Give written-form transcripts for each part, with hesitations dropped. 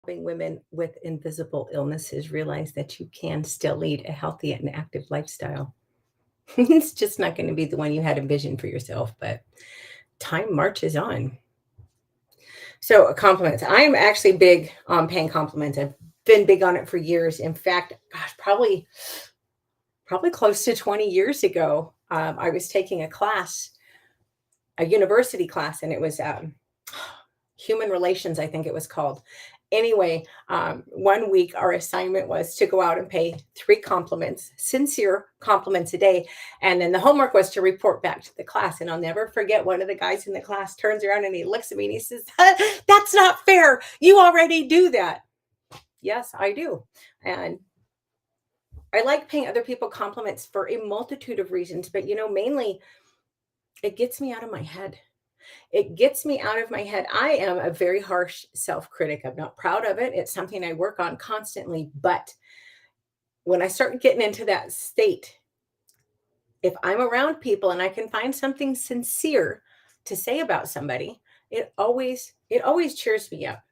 helping women with invisible illnesses realize that you can still lead a healthy and active lifestyle. It's just not going to be the one you had envisioned for yourself, but time marches on. So, compliments. I am actually big on paying compliments. I've been big on it for years. In fact, gosh, probably close to 20 years ago, I was taking a class, a university class, and it was human relations, I think it was called. Anyway, one week our assignment was to go out and pay three compliments, sincere compliments a day. And then the homework was to report back to the class. And I'll never forget, one of the guys in the class turns around and he looks at me and he says, "That's not fair. You already do that." Yes, I do. And I like paying other people compliments for a multitude of reasons, but mainly it gets me out of my head. It gets me out of my head. I am a very harsh self critic. I'm not proud of it. It's something I work on constantly. But when I start getting into that state, if I'm around people and I can find something sincere to say about somebody, it always cheers me up.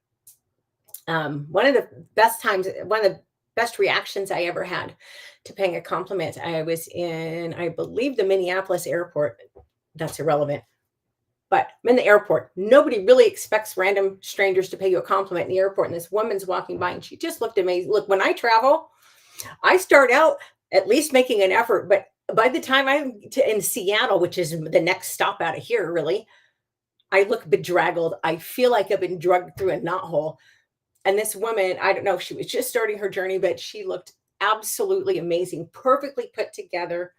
One of the one of the best reactions I ever had to paying a compliment, I was in, I believe, the Minneapolis airport. That's irrelevant. But I'm in the airport. Nobody really expects random strangers to pay you a compliment in the airport. And this woman's walking by and she just looked amazing. Look, when I travel, I start out at least making an effort. But by the time in Seattle, which is the next stop out of here, really, I look bedraggled. I feel like I've been drugged through a knothole. And this woman, I don't know if she was just starting her journey, but she looked absolutely amazing, perfectly put together.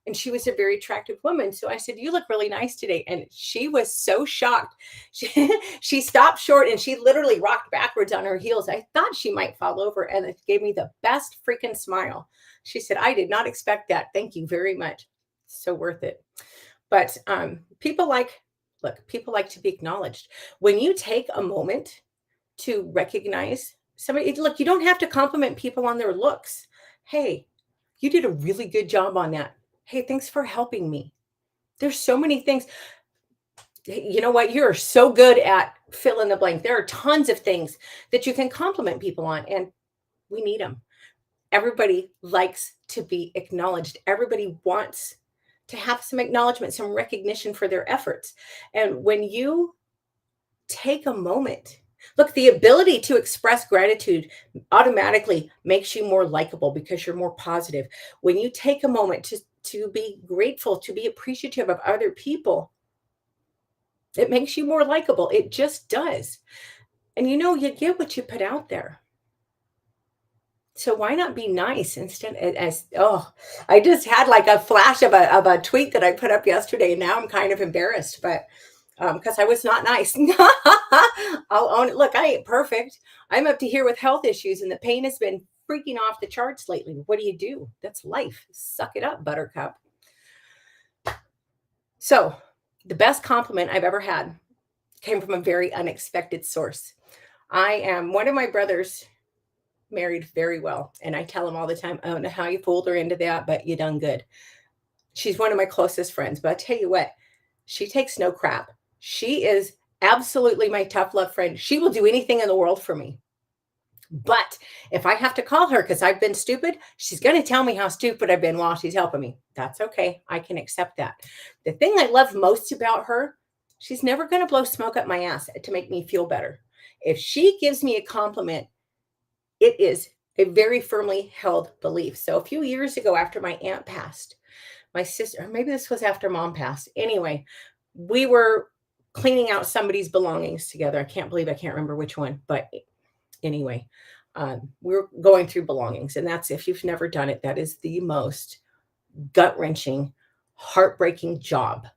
And she was a very attractive woman. So I said, "You look really nice today." And she was so shocked. She stopped short and she literally rocked backwards on her heels. I thought she might fall over, and it gave me the best freaking smile. She said, "I did not expect that. Thank you very much." So worth it. But people like to be acknowledged. When you take a moment to recognize somebody, look, you don't have to compliment people on their looks. "Hey, you did a really good job on that. Hey, thanks for helping me." There's so many things. Hey, you know what? You're so good at fill in the blank. There are tons of things that you can compliment people on, and we need them. Everybody likes to be acknowledged. Everybody wants to have some acknowledgement, some recognition for their efforts. And when you take a moment, look, the ability to express gratitude automatically makes you more likable because you're more positive. When you take a moment to be grateful, to be appreciative of other people, it makes you more likable. It just does. And you get what you put out there. So why not be nice instead as oh, I just had like a flash of a tweet that I put up yesterday. And now I'm kind of embarrassed, but because I was not nice. I'll own it. Look, I ain't perfect. I'm up to here with health issues, and the pain has been freaking off the charts lately. What do you do? That's life. Suck it up, buttercup. So, the best compliment I've ever had came from a very unexpected source. I am one of my brothers married very well, and I tell him all the time, "I don't know how you fooled her into that, but you done good." She's one of my closest friends, but I tell you what, she takes no crap. She is absolutely my tough love friend. She will do anything in the world for me. But if I have to call her because I've been stupid, she's going to tell me how stupid I've been while she's helping me. That's okay. I can accept that. The thing I love most about her, she's never going to blow smoke up my ass to make me feel better. If she gives me a compliment, it is a very firmly held belief. So a few years ago, after my aunt passed, my sister, or maybe this was after mom passed. Anyway, we were cleaning out somebody's belongings together. I can't believe I can't remember which one, but anyway, we're going through belongings. And that's, if you've never done it, that is the most gut wrenching, heartbreaking job,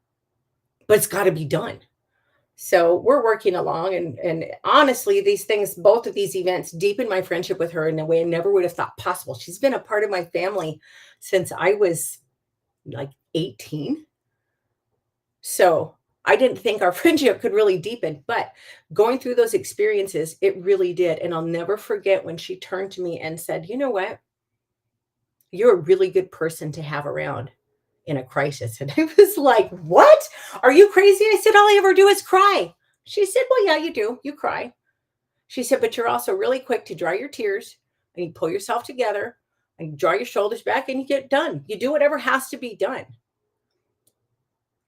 but it's got to be done. So we're working along, and honestly, these things, both of these events, deepened my friendship with her in a way I never would have thought possible. She's been a part of my family since I was like 18. So I didn't think our friendship could really deepen, but going through those experiences, it really did. And I'll never forget when she turned to me and said, "You know what? You're a really good person to have around in a crisis." And I was like, "What? Are you crazy?" I said, "All I ever do is cry." She said, "Well, yeah, you do. You cry." She said, but you're also really quick to dry your tears and you pull yourself together and you draw your shoulders back and you get done. You do whatever has to be done.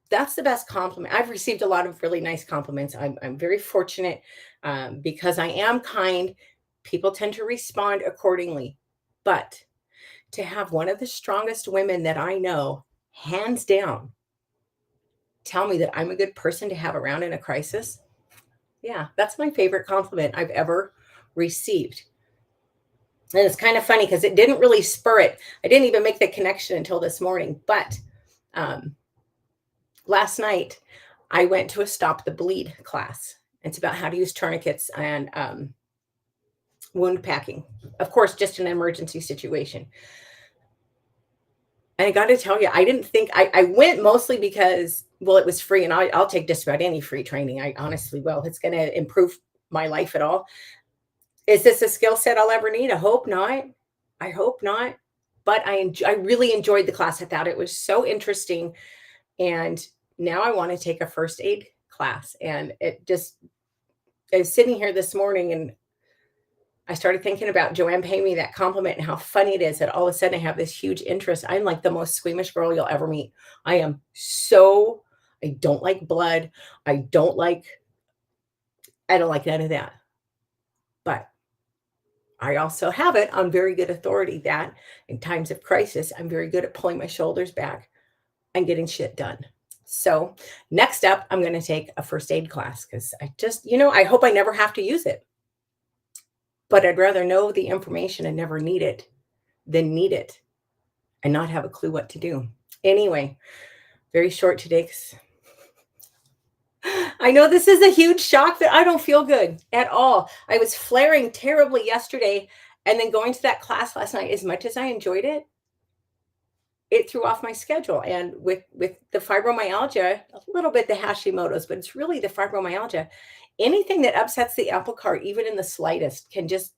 That's the best compliment. I've received a lot of really nice compliments. I'm very fortunate because I am kind. People tend to respond accordingly. But to have one of the strongest women that I know, hands down, tell me that I'm a good person to have around in a crisis, yeah, that's my favorite compliment I've ever received. And it's kind of funny because it didn't really spur it. I didn't even make the connection until this morning. But um, last night, I went to a Stop the Bleed class. It's about how to use tourniquets and wound packing. Of course, just an emergency situation. And I got to tell you, I didn't think I went mostly because, well, it was free, and I'll take just about any free training. I honestly will. It's going to improve my life at all. Is this a skill set I'll ever need? I hope not. I hope not. But I really enjoyed the class. I thought it was so interesting. And now I want to take a first aid class. And I was sitting here this morning and I started thinking about Joanne paying me that compliment and how funny it is that all of a sudden I have this huge interest. I'm like the most squeamish girl you'll ever meet. I am so, I don't like blood. I don't like none of that. But I also have it on very good authority that in times of crisis, I'm very good at pulling my shoulders back and getting shit done. So, next up, I'm going to take a first aid class because I hope I never have to use it. But I'd rather know the information and never need it than need it and not have a clue what to do. Anyway, very short today 'cause I know this is a huge shock, but I don't feel good at all. I was flaring terribly yesterday, and then going to that class last night, as much as I enjoyed it, it threw off my schedule. And with the fibromyalgia, a little bit the Hashimoto's, but it's really the fibromyalgia. Anything that upsets the apple cart, even in the slightest, can just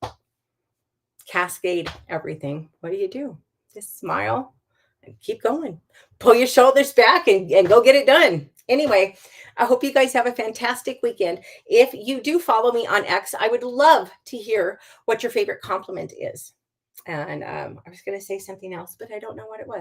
cascade everything. What do? Just smile and keep going. Pull your shoulders back and go get it done. Anyway, I hope you guys have a fantastic weekend. If you do follow me on X, I would love to hear what your favorite compliment is. And I was going to say something else, but I don't know what it was.